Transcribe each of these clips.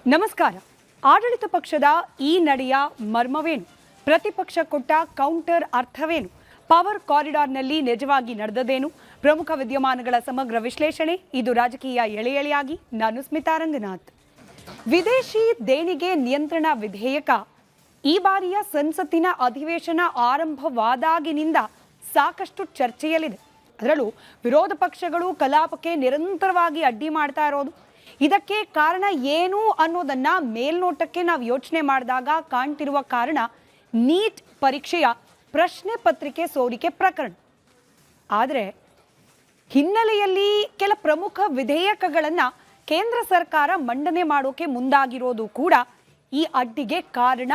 ನಮಸ್ಕಾರ. ಆಡಳಿತ ಪಕ್ಷದ ಈ ನಡೆಯ ಮರ್ಮವೇನು? ಪ್ರತಿಪಕ್ಷ ಕೊಟ್ಟ ಕೌಂಟರ್ ಅರ್ಥವೇನು? ಪವರ್ ಕಾರಿಡಾರ್ನಲ್ಲಿ ನಿಜವಾಗಿ ನಡೆದದೇನು? ಪ್ರಮುಖ ವಿದ್ಯಮಾನಗಳ ಸಮಗ್ರ ವಿಶ್ಲೇಷಣೆ. ಇದು ರಾಜಕೀಯ ಎಳೆ ಎಳೆಯಾಗಿ. ನಾನು ಸ್ಮಿತಾ ರಂಗನಾಥ್. ವಿದೇಶಿ ದೇಣಿಗೆ ನಿಯಂತ್ರಣ ವಿಧೇಯಕ ಈ ಬಾರಿಯ ಸಂಸತ್ತಿನ ಅಧಿವೇಶನ ಆರಂಭವಾದಾಗಿನಿಂದ ಸಾಕಷ್ಟು ಚರ್ಚೆಯಲ್ಲಿದೆ. ಅದರಲ್ಲೂ ವಿರೋಧ ಪಕ್ಷಗಳು ಕಲಾಪಕ್ಕೆ ನಿರಂತರವಾಗಿ ಅಡ್ಡಿ ಮಾಡ್ತಾ ಇರೋದು. ಇದಕ್ಕೆ ಕಾರಣ ಏನು ಅನ್ನೋದನ್ನ ಮೇಲ್ನೋಟಕ್ಕೆ ನಾವು ಯೋಚನೆ ಮಾಡಿದಾಗ ಕಾಣ್ತಿರುವ ಕಾರಣ ನೀಟ್ ಪರೀಕ್ಷೆಯ ಪ್ರಶ್ನೆ ಪತ್ರಿಕೆ ಸೋರಿಕೆ ಪ್ರಕರಣ. ಆದರೆ ಹಿನ್ನೆಲೆಯಲ್ಲಿ ಕೆಲ ಪ್ರಮುಖ ವಿಧೇಯಕಗಳನ್ನು ಕೇಂದ್ರ ಸರ್ಕಾರ ಮಂಡನೆ ಮಾಡೋಕೆ ಮುಂದಾಗಿರೋದು ಕೂಡ ಈ ಅಡ್ಡಿಗೆ ಕಾರಣ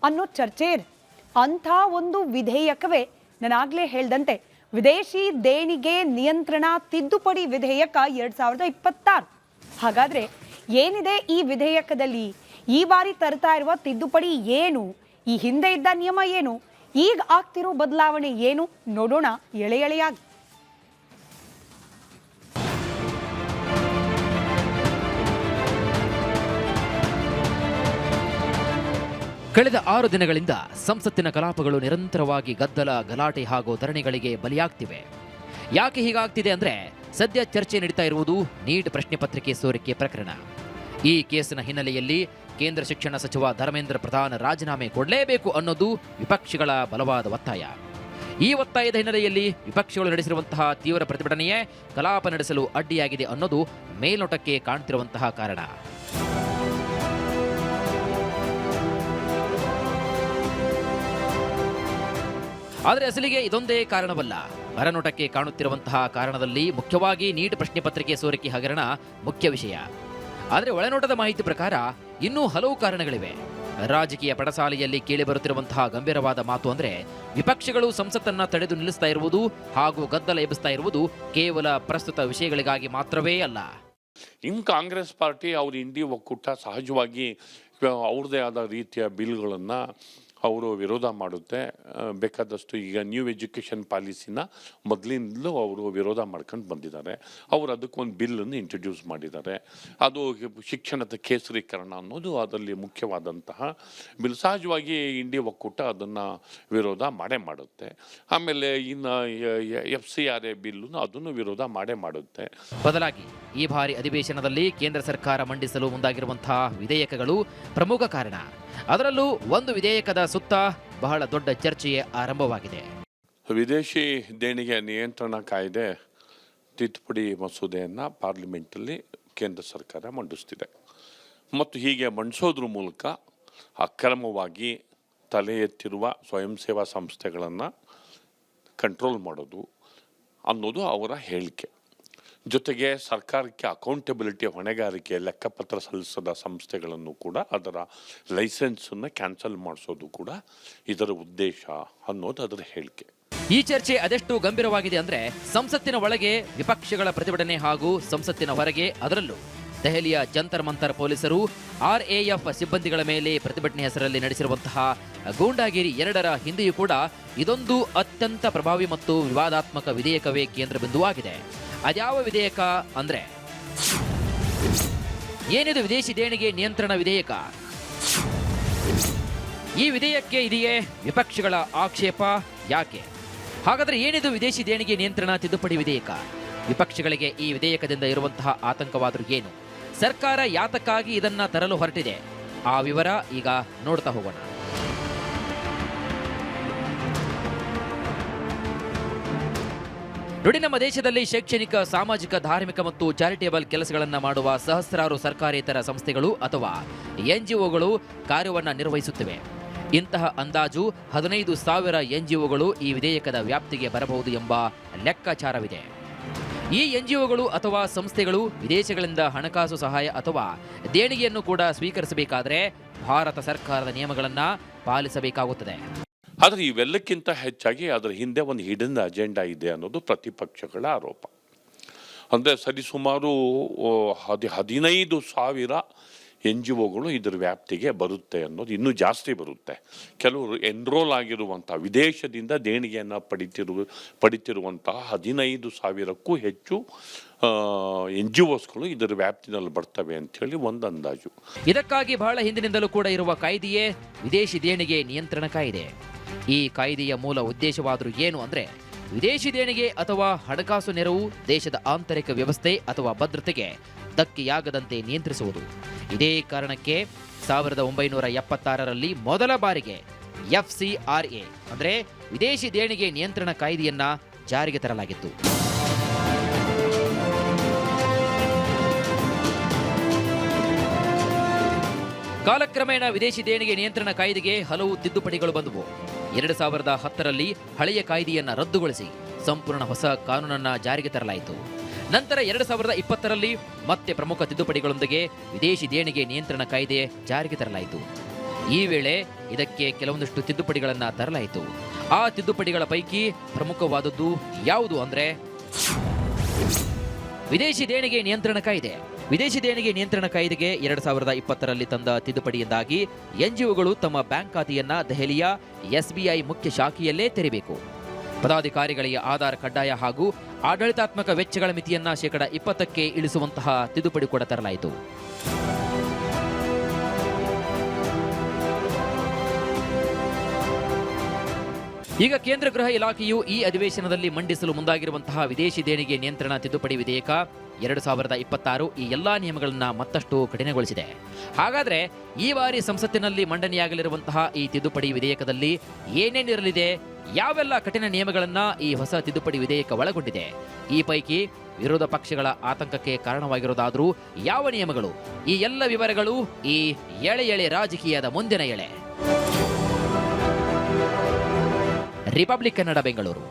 ಅನ್ನೋ ಚರ್ಚೆ ಇದೆ. ಅಂಥ ಒಂದು ವಿಧೇಯಕವೇ ನಾನಾಗಲೇ ಹೇಳ್ದಂತೆ ವಿದೇಶಿ ದೇಣಿಗೆ ನಿಯಂತ್ರಣ ತಿದ್ದುಪಡಿ ವಿಧೇಯಕ 2026. ಹಾಗಾದರೆ ಏನಿದೆ ಈ ವಿಧೇಯಕದಲ್ಲಿ? ಈ ಬಾರಿ ತರ್ತಾ ಇರುವ ತಿದ್ದುಪಡಿ ಏನು? ಈ ಹಿಂದೆ ಇದ್ದ ನಿಯಮ ಏನು? ಈಗ ಆಗ್ತಿರೋ ಬದಲಾವಣೆ ಏನು? ನೋಡೋಣ ಎಳೆ ಎಳೆಯಾಗಿ. ಕಳೆದ 6 ದಿನಗಳಿಂದ ಸಂಸತ್ತಿನ ಕಲಾಪಗಳು ನಿರಂತರವಾಗಿ ಗದ್ದಲ, ಗಲಾಟೆ ಹಾಗೂ ಧರಣಿಗಳಿಗೆ ಬಲಿಯಾಗ್ತಿವೆ. ಯಾಕೆ ಹೀಗಾಗ್ತಿದೆ ಅಂದ್ರೆ ಸದ್ಯ ಚರ್ಚೆ ನಡೀತಾ ಇರುವುದು ನೀಟ್ ಪ್ರಶ್ನೆ ಪತ್ರಿಕೆ ಸೋರಿಕೆ ಪ್ರಕರಣ. ಈ ಕೇಸಿನ ಹಿನ್ನೆಲೆಯಲ್ಲಿ ಕೇಂದ್ರ ಶಿಕ್ಷಣ ಸಚಿವ ಧರ್ಮೇಂದ್ರ ಪ್ರಧಾನ್ ರಾಜೀನಾಮೆ ಕೊಡಲೇಬೇಕು ಅನ್ನೋದು ವಿಪಕ್ಷಗಳ ಬಲವಾದ ಒತ್ತಾಯ. ಈ ಒತ್ತಾಯದ ಹಿನ್ನೆಲೆಯಲ್ಲಿ ವಿಪಕ್ಷಗಳು ನಡೆಸಿರುವಂತಹ ತೀವ್ರ ಪ್ರತಿಭಟನೆಯೇ ಕಲಾಪ ನಡೆಸಲು ಅಡ್ಡಿಯಾಗಿದೆ ಅನ್ನೋದು ಮೇಲ್ನೋಟಕ್ಕೆ ಕಾಣ್ತಿರುವಂತಹ ಕಾರಣ. ಆದರೆ ಅಸಲಿಗೆ ಇದೊಂದೇ ಕಾರಣವಲ್ಲ. ಹೊರನೋಟಕ್ಕೆ ಕಾಣುತ್ತಿರುವಂತಹ ಕಾರಣದಲ್ಲಿ ಮುಖ್ಯವಾಗಿ ನೀಟ್ ಪ್ರಶ್ನೆ ಪತ್ರಿಕೆ ಸೋರಿಕೆ ಹಗರಣ ಮುಖ್ಯ ವಿಷಯ. ಆದರೆ ಒಳನೋಟದ ಮಾಹಿತಿ ಪ್ರಕಾರ ಇನ್ನೂ ಹಲವು ಕಾರಣಗಳಿವೆ. ರಾಜಕೀಯ ಪಡಸಾಲೆಯಲ್ಲಿ ಕೇಳಿಬರುತ್ತಿರುವಂತಹ ಗಂಭೀರವಾದ ಮಾತು ಅಂದ್ರೆ ವಿಪಕ್ಷಗಳು ಸಂಸತ್ತನ್ನ ತಡೆದು ನಿಲ್ಲಿಸ್ತಾ ಇರುವುದು ಹಾಗೂ ಗದ್ದಲ ಎಬ್ಬಿಸ್ತಾ ಇರುವುದು ಕೇವಲ ಪ್ರಸ್ತುತ ವಿಷಯಗಳಿಗಾಗಿ ಮಾತ್ರವೇ ಅಲ್ಲ. ಇನ್ನು ಕಾಂಗ್ರೆಸ್ ಪಾರ್ಟಿ ಅವ್ರ ಇಂಡಿ ಒಕ್ಕೂಟ ಸಹಜವಾಗಿ ಅವ್ರದ್ದೇ ಆದ ರೀತಿಯ ಬಿಲ್ಗಳನ್ನು ಅವರು ವಿರೋಧ ಮಾಡುತ್ತೆ. ಬೇಕಾದಷ್ಟು ಈಗ ನ್ಯೂ ಎಜುಕೇಷನ್ ಪಾಲಿಸಿನ ಮೊದಲಿಂದಲೂ ಅವರು ವಿರೋಧ ಮಾಡ್ಕೊಂಡು ಬಂದಿದ್ದಾರೆ. ಅವರು ಅದಕ್ಕೊಂದು ಬಿಲ್ಲನ್ನು ಇಂಟ್ರೊಡ್ಯೂಸ್ ಮಾಡಿದ್ದಾರೆ. ಅದು ಶಿಕ್ಷಣದ ಕೇಸರೀಕರಣ ಅನ್ನೋದು ಅದರಲ್ಲಿ ಮುಖ್ಯವಾದಂತಹ ಬಿಲ್. ಸಹಜವಾಗಿ ಇಂಡಿಯಾ ಒಕ್ಕೂಟ ಅದನ್ನು ವಿರೋಧ ಮಾಡೇ ಮಾಡುತ್ತೆ. ಆಮೇಲೆ ಇನ್ನು FCRA ಬಿಲ್ಲನ್ನು ಅದನ್ನು ವಿರೋಧ ಮಾಡೇ ಮಾಡುತ್ತೆ. ಬದಲಾಗಿ ಈ ಬಾರಿ ಅಧಿವೇಶನದಲ್ಲಿ ಕೇಂದ್ರ ಸರ್ಕಾರ ಮಂಡಿಸಲು ಮುಂದಾಗಿರುವಂತಹ ವಿಧೇಯಕಗಳು ಪ್ರಮುಖ ಕಾರಣ. ಅದರಲ್ಲೂ ಒಂದು ವಿಧೇಯಕದ ಸುತ್ತ ಬಹಳ ದೊಡ್ಡ ಚರ್ಚೆಯೇ ಆರಂಭವಾಗಿದೆ. ವಿದೇಶಿ ದೇಣಿಗೆ ನಿಯಂತ್ರಣ ಕಾಯ್ದೆ ತಿದ್ದುಪಡಿ ಮಸೂದೆಯನ್ನು ಪಾರ್ಲಿಮೆಂಟಲ್ಲಿ ಕೇಂದ್ರ ಸರ್ಕಾರ ಮಂಡಿಸ್ತಿದೆ. ಮತ್ತು ಹೀಗೆ ಮಂಡಿಸೋದ್ರ ಮೂಲಕ ಅಕ್ರಮವಾಗಿ ತಲೆ ಎತ್ತಿರುವ ಸ್ವಯಂ ಸೇವಾ ಸಂಸ್ಥೆಗಳನ್ನು ಕಂಟ್ರೋಲ್ ಮಾಡೋದು ಅನ್ನೋದು ಅವರ ಹೇಳಿಕೆ. ಜೊತೆಗೆ ಸರ್ಕಾರಕ್ಕೆ ಅಕೌಂಟಬಿಲಿಟಿ ಹೊಣೆಗಾರಿಕೆ ಲೆಕ್ಕಪತ್ರ ಸಲ್ಲಿಸದ ಸಂಸ್ಥೆಗಳನ್ನು ಕೂಡ ಅದರ ಲೈಸೆನ್ಸನ್ನು ಕ್ಯಾನ್ಸಲ್ ಮಾಡಿಸೋದು ಕೂಡ ಇದರ ಉದ್ದೇಶ ಅನ್ನೋದು ಅದರ ಹೇಳಿಕೆ. ಈ ಚರ್ಚೆ ಅದೆಷ್ಟು ಗಂಭೀರವಾಗಿದೆ ಅಂದ್ರೆ ಸಂಸತ್ತಿನ ಒಳಗೆ ವಿಪಕ್ಷಗಳ ಪ್ರತಿಭಟನೆ ಹಾಗೂ ಸಂಸತ್ತಿನ ಹೊರಗೆ, ಅದರಲ್ಲೂ ದೆಹಲಿಯ ಜಂತರ್ ಮಂತರ್ ಪೊಲೀಸರು RAF ಸಿಬ್ಬಂದಿಗಳ ಮೇಲೆ ಪ್ರತಿಭಟನೆ ಹೆಸರಲ್ಲಿ ನಡೆಸಿರುವಂತಹ ಗೂಂಡಾಗಿರಿ ಎರಡರ ಹಿಂದೆಯೂ ಕೂಡ ಇದೊಂದು ಅತ್ಯಂತ ಪ್ರಭಾವಿ ಮತ್ತು ವಿವಾದಾತ್ಮಕ ವಿಧೇಯಕವೇ ಕೇಂದ್ರ ಬಿಂದುವಾಗಿದೆ. ಅದ್ಯಾವ ವಿಧೇಯಕ ಅಂದ್ರೆ ಏನಿದು ವಿದೇಶಿ ದೇಣಿಗೆ ನಿಯಂತ್ರಣ ವಿಧೇಯಕ? ಈ ವಿಧೇಯಕಕ್ಕೆ ಇದೆಯೇ ವಿಪಕ್ಷಗಳ ಆಕ್ಷೇಪ? ಯಾಕೆ? ಹಾಗಾದ್ರೆ ಏನಿದು ವಿದೇಶಿ ದೇಣಿಗೆ ನಿಯಂತ್ರಣ ತಿದ್ದುಪಡಿ ವಿಧೇಯಕ? ವಿಪಕ್ಷಗಳಿಗೆ ಈ ವಿಧೇಯಕದಿಂದ ಇರುವಂತಹ ಆತಂಕವಾದರೂ ಏನು? ಸರ್ಕಾರ ಯಾತಕ್ಕಾಗಿ ಇದನ್ನ ತರಲು ಹೊರಟಿದೆ? ಆ ವಿವರ ಈಗ ನೋಡ್ತಾ ಹೋಗೋಣ. ನೋಡಿ, ನಮ್ಮ ದೇಶದಲ್ಲಿ ಶೈಕ್ಷಣಿಕ, ಸಾಮಾಜಿಕ, ಧಾರ್ಮಿಕ ಮತ್ತು ಚಾರಿಟೇಬಲ್ ಕೆಲಸಗಳನ್ನು ಮಾಡುವ ಸಹಸ್ರಾರು ಸರ್ಕಾರೇತರ ಸಂಸ್ಥೆಗಳು ಅಥವಾ NGOಗಳು ಕಾರ್ಯವನ್ನು ನಿರ್ವಹಿಸುತ್ತಿವೆ. ಇಂತಹ ಅಂದಾಜು 15,000 NGOಗಳು ಈ ವಿಧೇಯಕದ ವ್ಯಾಪ್ತಿಗೆ ಬರಬಹುದು ಎಂಬ ಲೆಕ್ಕಾಚಾರವಿದೆ. ಈ NGOಗಳು ಅಥವಾ ಸಂಸ್ಥೆಗಳು ವಿದೇಶಗಳಿಂದ ಹಣಕಾಸು ಸಹಾಯ ಅಥವಾ ದೇಣಿಗೆಯನ್ನು ಕೂಡ ಸ್ವೀಕರಿಸಬೇಕಾದರೆ ಭಾರತ ಸರ್ಕಾರದ ನಿಯಮಗಳನ್ನು ಪಾಲಿಸಬೇಕಾಗುತ್ತದೆ. ಆದರೆ ಇವೆಲ್ಲಕ್ಕಿಂತ ಹೆಚ್ಚಾಗಿ ಅದರ ಹಿಂದೆ ಒಂದು ಹಿಡನ್ ಅಜೆಂಡಾ ಇದೆ ಅನ್ನೋದು ಪ್ರತಿಪಕ್ಷಗಳ ಆರೋಪ. ಅಂದರೆ ಸರಿಸುಮಾರು 15,000 NGOಗಳು ಇದ್ರ ವ್ಯಾಪ್ತಿಗೆ ಬರುತ್ತೆ ಅನ್ನೋದು ಇನ್ನೂ ಜಾಸ್ತಿ ಬರುತ್ತೆ. ಕೆಲವರು ಎನ್ರೋಲ್ ಆಗಿರುವಂಥ ವಿದೇಶದಿಂದ ದೇಣಿಗೆಯನ್ನು ಪಡಿತಿರುವಂತಹ 15,000ಕ್ಕೂ ಹೆಚ್ಚು NGOsಗಳು ಇದರ ವ್ಯಾಪ್ತಿನಲ್ಲಿ ಬರ್ತವೆ ಅಂಥೇಳಿ ಒಂದು ಅಂದಾಜು. ಇದಕ್ಕಾಗಿ ಬಹಳ ಹಿಂದಿನಿಂದಲೂ ಕೂಡ ಇರುವ ಕಾಯ್ದೆಯೇ ವಿದೇಶಿ ದೇಣಿಗೆ ನಿಯಂತ್ರಣ ಕಾಯ್ದೆ. ಈ ಕಾಯ್ದೆಯ ಮೂಲ ಉದ್ದೇಶವಾದರೂ ಏನು ಅಂದ್ರೆ, ವಿದೇಶಿ ದೇಣಿಗೆ ಅಥವಾ ಹಣಕಾಸು ನೆರವು ದೇಶದ ಆಂತರಿಕ ವ್ಯವಸ್ಥೆ ಅಥವಾ ಭದ್ರತೆಗೆ ಧಕ್ಕೆಯಾಗದಂತೆ ನಿಯಂತ್ರಿಸುವುದು. ಇದೇ ಕಾರಣಕ್ಕೆ 1976ರಲ್ಲಿ ಮೊದಲ ಬಾರಿಗೆ FCRA ಅಂದ್ರೆ ವಿದೇಶಿ ದೇಣಿಗೆ ನಿಯಂತ್ರಣ ಕಾಯ್ದೆಯನ್ನ ಜಾರಿಗೆ ತರಲಾಗಿತ್ತು. ಕಾಲಕ್ರಮೇಣ ವಿದೇಶಿ ದೇಣಿಗೆ ನಿಯಂತ್ರಣ ಕಾಯ್ದೆಗೆ ಹಲವು ತಿದ್ದುಪಡಿಗಳು ಬಂದವು. 2010ರಲ್ಲಿ ಹಳೆಯ ಕಾಯ್ದೆಯನ್ನ ರದ್ದುಗೊಳಿಸಿ ಸಂಪೂರ್ಣ ಹೊಸ ಕಾನೂನನ್ನ ಜಾರಿಗೆ ತರಲಾಯಿತು. ನಂತರ 2020ರಲ್ಲಿ ಮತ್ತೆ ಪ್ರಮುಖ ತಿದ್ದುಪಡಿಗಳೊಂದಿಗೆ ವಿದೇಶಿ ದೇಣಿಗೆ ನಿಯಂತ್ರಣ ಕಾಯ್ದೆ ಜಾರಿಗೆ ತರಲಾಯಿತು. ಈ ವೇಳೆ ಇದಕ್ಕೆ ಕೆಲವೊಂದಷ್ಟು ತಿದ್ದುಪಡಿಗಳನ್ನ ತರಲಾಯಿತು. ಆ ತಿದ್ದುಪಡಿಗಳ ಪೈಕಿ ಪ್ರಮುಖವಾದದ್ದು ಯಾವುದು ಅಂದ್ರೆ ವಿದೇಶಿ ದೇಣಿಗೆ ನಿಯಂತ್ರಣ ಕಾಯ್ದೆ. ವಿದೇಶಿ ದೇಣಿಗೆ ನಿಯಂತ್ರಣ ಕಾಯ್ದೆಗೆ 2020ರಲ್ಲಿ ತಂದ ತಿದ್ದುಪಡಿಯಿಂದಾಗಿ NGOಗಳು ತಮ್ಮ ಬ್ಯಾಂಕ್ ಖಾತೆಯನ್ನ ದೆಹಲಿಯ SBI ಮುಖ್ಯ ಶಾಖೆಯಲ್ಲೇ ತೆರೆಯಬೇಕು. ಪದಾಧಿಕಾರಿಗಳಿಗೆ ಆಧಾರ್ ಕಡ್ಡಾಯ ಹಾಗೂ ಆಡಳಿತಾತ್ಮಕ ವೆಚ್ಚಗಳ ಮಿತಿಯನ್ನ 20% ಇಳಿಸುವಂತಹ ತಿದ್ದುಪಡಿ ಕೂಡ ತರಲಾಯಿತು. ಈಗ ಕೇಂದ್ರ ಗೃಹ ಇಲಾಖೆಯು ಈ ಅಧಿವೇಶನದಲ್ಲಿ ಮಂಡಿಸಲು ಮುಂದಾಗಿರುವಂತಹ ವಿದೇಶಿ ದೇಣಿಗೆ ನಿಯಂತ್ರಣ ತಿದ್ದುಪಡಿ ವಿಧೇಯಕ 2026 ಈ ಎಲ್ಲಾ ನಿಯಮಗಳನ್ನ ಮತ್ತಷ್ಟು ಕಠಿಣಗೊಳಿಸಿದೆ. ಹಾಗಾದ್ರೆ ಈ ಬಾರಿ ಸಂಸತ್ತಿನಲ್ಲಿ ಮಂಡನೆಯಾಗಲಿರುವಂತಹ ಈ ತಿದ್ದುಪಡಿ ವಿಧೇಯಕದಲ್ಲಿ ಏನೇನಿರಲಿದೆ, ಯಾವೆಲ್ಲ ಕಠಿಣ ನಿಯಮಗಳನ್ನ ಈ ಹೊಸ ತಿದ್ದುಪಡಿ ವಿಧೇಯಕ ಒಳಗೊಂಡಿದೆ, ಈ ಪೈಕಿ ವಿರೋಧ ಪಕ್ಷಗಳ ಆತಂಕಕ್ಕೆ ಕಾರಣವಾಗಿರೋದಾದರೂ ಯಾವ ನಿಯಮಗಳು, ಈ ಎಲ್ಲ ವಿವರಗಳು ಈ ಎಳೆ ರಾಜಕೀಯದ ಮುಂದಿನ ಎಳೆ. ರಿಪಬ್ಲಿಕ್ ಕನ್ನಡ, ಬೆಂಗಳೂರು.